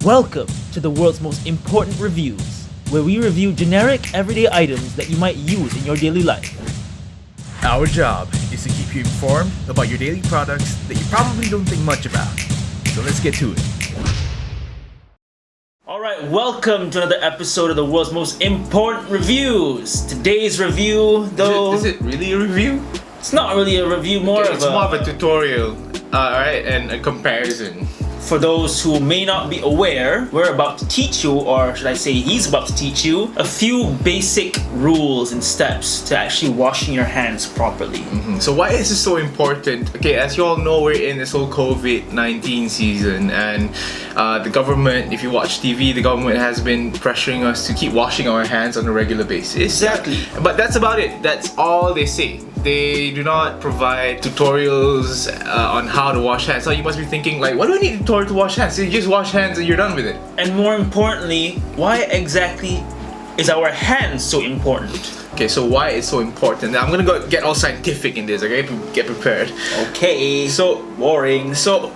Welcome to the world's most important reviews, where we review generic, everyday items that you might use in your daily life. Our job is to keep you informed about your daily products that you probably don't think much about. So let's get to it. Alright, welcome to another episode of the world's most important reviews. Today's review, though... Is it really a review? It's not really a review, more It's more of a tutorial, alright, and a comparison. For those who may not be aware, we're about to teach you, or should I say he's about to teach you, a few basic rules and steps to actually washing your hands properly. So why is this so important? Okay, as you all know, we're in this whole COVID-19 season, and the government, if you watch TV, the government has been pressuring us to keep washing our hands on a regular basis. Exactly. But that's about it. That's all they say. They do not provide tutorials on how to wash hands. So you must be thinking, like, what do I need a tutorial to wash hands? So you just wash hands and you're done with it. And more importantly, why exactly is our hands so important? Okay, so why it's so important? Now, I'm gonna go get all scientific in this, okay? Get prepared. Okay, So, boring. So,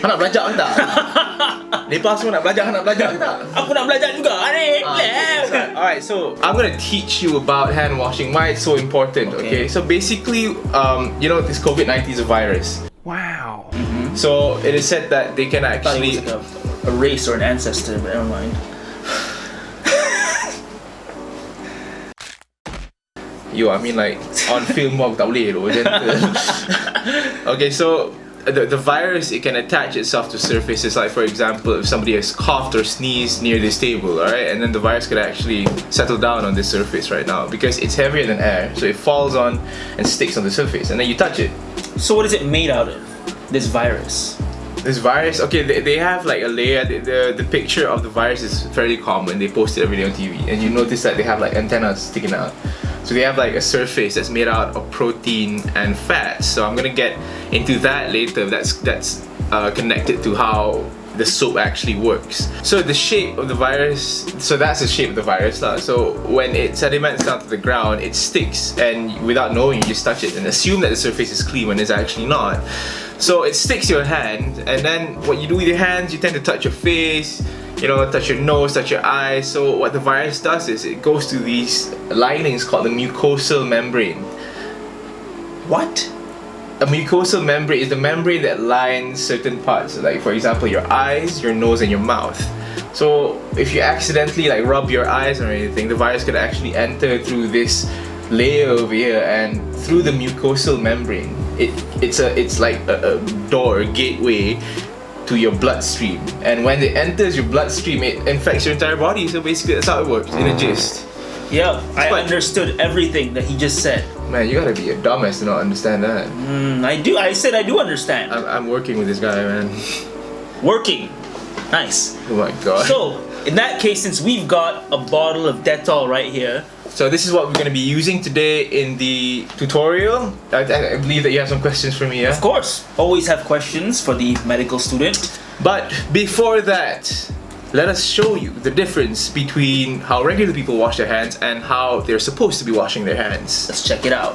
kau nak belajar ke tak? Lepas semua nak belajar ke tak? Aku nak belajar juga ni. Alright, so I'm gonna teach you about hand washing, why it's so important, okay? So basically, you know, this COVID-19 is a virus. Wow. So it is said that they can I thought it actually... was like a race or an ancestor, but never mind. I mean, like, on film walk tak boleh tu, gentle. Okay, so the virus, it can attach itself to surfaces, like for example, if somebody has coughed or sneezed near this table, alright, and then the virus could actually settle down on this surface right now because it's heavier than air, so it falls on and sticks on the surface, and then you touch it. So what is it made out of, this virus? This virus, okay, they have like a layer. The picture of the virus is fairly common. They post it every day on TV, and you notice that they have like antennas sticking out. So they have like a surface that's made out of protein and fat. So I'm gonna get into that later. That's connected to how the soap actually works. So the shape of the virus, so that's the shape of the virus lah. So when it sediments down to the ground, it sticks, and without knowing, you just touch it and assume that the surface is clean when it's actually not. So it sticks to your hand, and then what you do with your hands, you tend to touch your face, you know, touch your nose, touch your eyes. So what the virus does is it goes to these linings called the mucosal membrane. What? A mucosal membrane is the membrane that lines certain parts, like for example your eyes, your nose, and your mouth. So if you accidentally like rub your eyes or anything, the virus could actually enter through this layer over here, and through the mucosal membrane, it's like a door, a gateway to your bloodstream, and when it enters your bloodstream, it infects your entire body. So basically that's how it works in a gist. Yeah, I understood everything that he just said. Man, you gotta be a dumbass to not understand that. I said I do understand. I'm working with this guy, man. Working. Nice. Oh my god. So, in that case, since we've got a bottle of Dettol right here, So this is what we're going to be using today in the tutorial. I believe that you have some questions for me, yeah? of course, always have questions for the medical student. But before that, let us show you the difference between how regular people wash their hands and how they're supposed to be washing their hands. Let's check it out.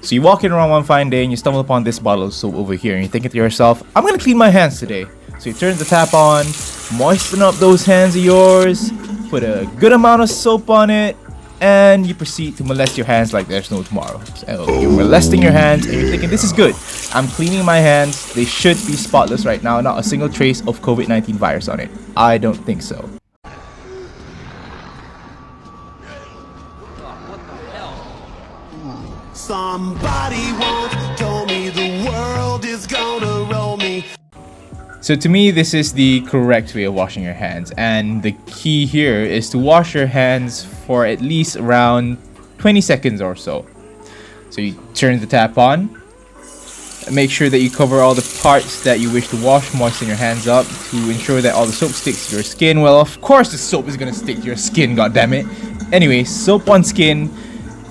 So you walk in around one fine day and you stumble upon this bottle of soap over here and you're thinking to yourself, I'm gonna clean my hands today. So you turn the tap on, moisten up those hands of yours, put a good amount of soap on it, and you proceed to molest your hands like there's no tomorrow. So you're molesting your hands and you're thinking, this is good. I'm cleaning my hands. They should be spotless right now. Not a single trace of COVID-19 virus on it. I don't think so. Somebody once told me the world is gonna roll me. So to me, this is the correct way of washing your hands, and the key here is to wash your hands for at least around 20 seconds or so. So you turn the tap on, make sure that you cover all the parts that you wish to wash, moisten your hands up to ensure that all the soap sticks to your skin. Well, of course the soap is gonna stick to your skin, goddammit. Anyway, soap on skin,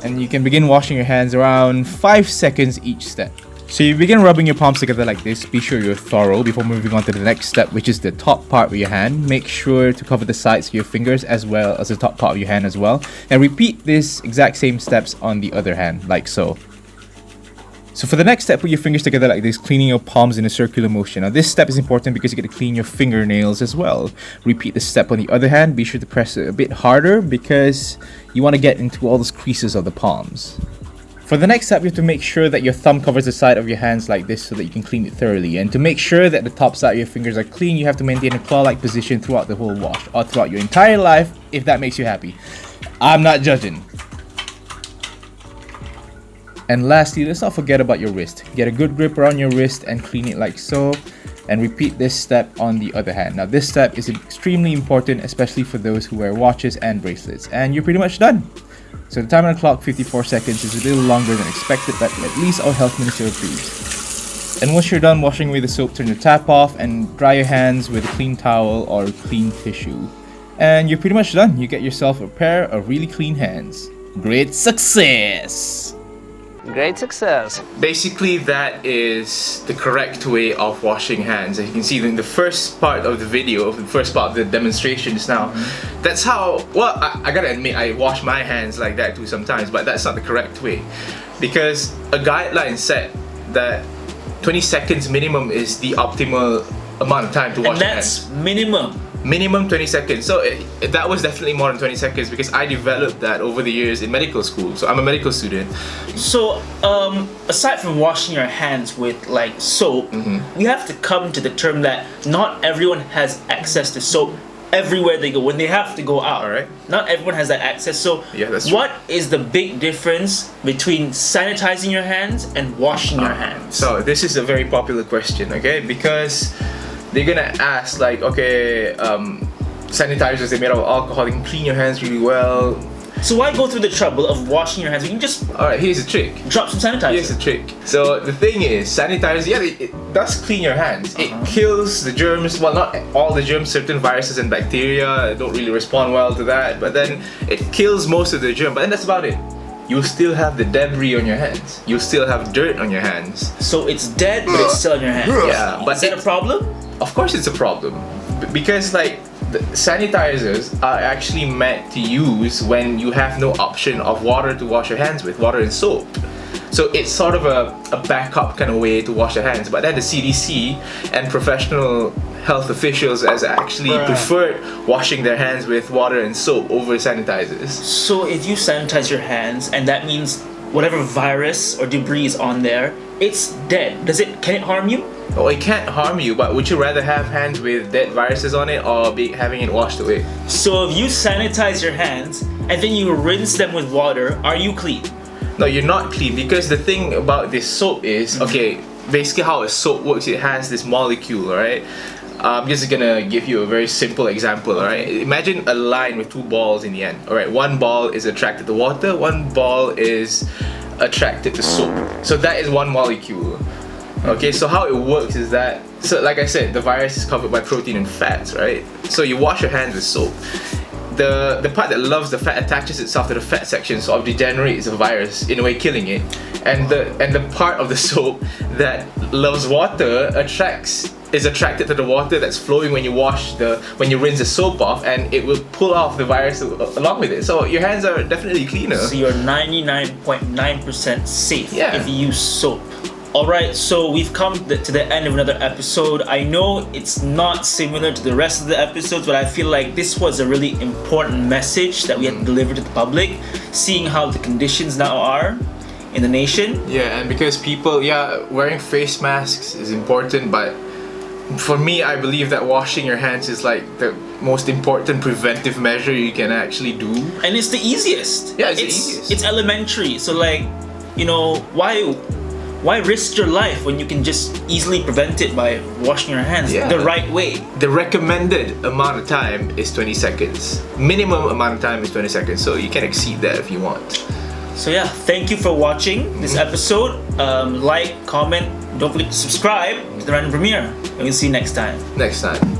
and you can begin washing your hands around 5 seconds each step. So you begin rubbing your palms together like this. Be sure you're thorough before moving on to the next step, which is the top part of your hand. Make sure to cover the sides of your fingers as well as the top part of your hand as well. And repeat this exact same steps on the other hand, like so. So for the next step, put your fingers together like this, cleaning your palms in a circular motion. Now this step is important because you get to clean your fingernails as well. Repeat this step on the other hand. Be sure to press it a bit harder because you want to get into all those creases of the palms. For the next step, you have to make sure that your thumb covers the side of your hands like this so that you can clean it thoroughly. And to make sure that the top side of your fingers are clean, you have to maintain a claw-like position throughout the whole wash, or throughout your entire life, if that makes you happy. I'm not judging. And lastly, let's not forget about your wrist. Get a good grip around your wrist and clean it like so. And repeat this step on the other hand. Now this step is extremely important, especially for those who wear watches and bracelets. And you're pretty much done. So the time on the clock, 54 seconds, is a little longer than expected, but at least our health minister agrees. And once you're done washing away the soap, turn the tap off and dry your hands with a clean towel or clean tissue. And you're pretty much done. You get yourself a pair of really clean hands. Great success! Great success. Basically, that is the correct way of washing hands. As you can see in the first part of the video, the first part of the demonstration just now, that's how, well, I gotta admit, I wash my hands like that too sometimes, but that's not the correct way. Because a guideline said that 20 seconds minimum is the optimal amount of time to wash And your hands. that's minimum. Minimum 20 seconds. So that was definitely more than 20 seconds because I developed that over the years in medical school. So I'm a medical student. So, aside from washing your hands with like soap, we have to come to the term that not everyone has access to soap everywhere they go when they have to go out. Alright. Not everyone has that access. So, Yeah, that's true. what is the big difference between sanitizing your hands and washing your hands? So this is a very popular question, okay? Because they're gonna ask like, okay, sanitizers, they're made out of alcohol, you can clean your hands really well. So why go through the trouble of washing your hands? You can just Alright, here's the trick. drop some sanitizer. Here's the trick. So the thing is, sanitizer, yeah, it does clean your hands. It kills the germs. Well, not all the germs. Certain viruses and bacteria don't really respond well to that. But then it kills most of the germ. But then that's about it. You'll still have the debris on your hands. You'll still have dirt on your hands. So it's dead, but it's still in your hands. Yeah, but Is that a problem? Of course, it's a problem because like the sanitizers are actually meant to use when you have no option of water to wash your hands with, water and soap. So it's sort of a backup kind of way to wash your hands. But then the CDC and professional health officials has actually preferred washing their hands with water and soap over sanitizers. So if you sanitize your hands, and that means whatever virus or debris is on there, it's dead. Can it harm you? Oh, it can't harm you, but would you rather have hands with dead viruses on it or having it washed away? So if you sanitize your hands and then you rinse them with water, are you clean? No, you're not clean because the thing about this soap is, okay, basically how a soap works, it has this molecule, right? I'm just gonna give you a very simple example, alright? Imagine a line with two balls in the end, alright? One ball is attracted to water, one ball is attracted to soap. So that is one molecule. Okay, so how it works is that, so like I said, the virus is covered by protein and fats, right? So you wash your hands with soap. The part that loves the fat attaches itself to the fat section, so it degenerates the virus, in a way killing it. And the part of the soap that loves water is attracted to the water that's flowing when you rinse the soap off, and it will pull off the virus along with it. So your hands are definitely cleaner. So you're 99.9% safe Yeah. if you use soap. Alright, so we've come to the end of another episode. I know it's not similar to the rest of the episodes, but I feel like this was a really important message that we had to deliver to the public, seeing how the conditions now are in the nation. Yeah, and because people, wearing face masks is important, but for me, I believe that washing your hands is like the most important preventive measure you can actually do. And it's the easiest. Yeah, it's the easiest. It's elementary. So like, why risk your life when you can just easily prevent it by washing your hands Yeah. the right way? The recommended amount of time is 20 seconds. Minimum amount of time is 20 seconds, so you can exceed that if you want. So yeah, thank you for watching this episode. Like, comment, don't forget to subscribe to the Random Premiere. And we'll see you next time. Next time.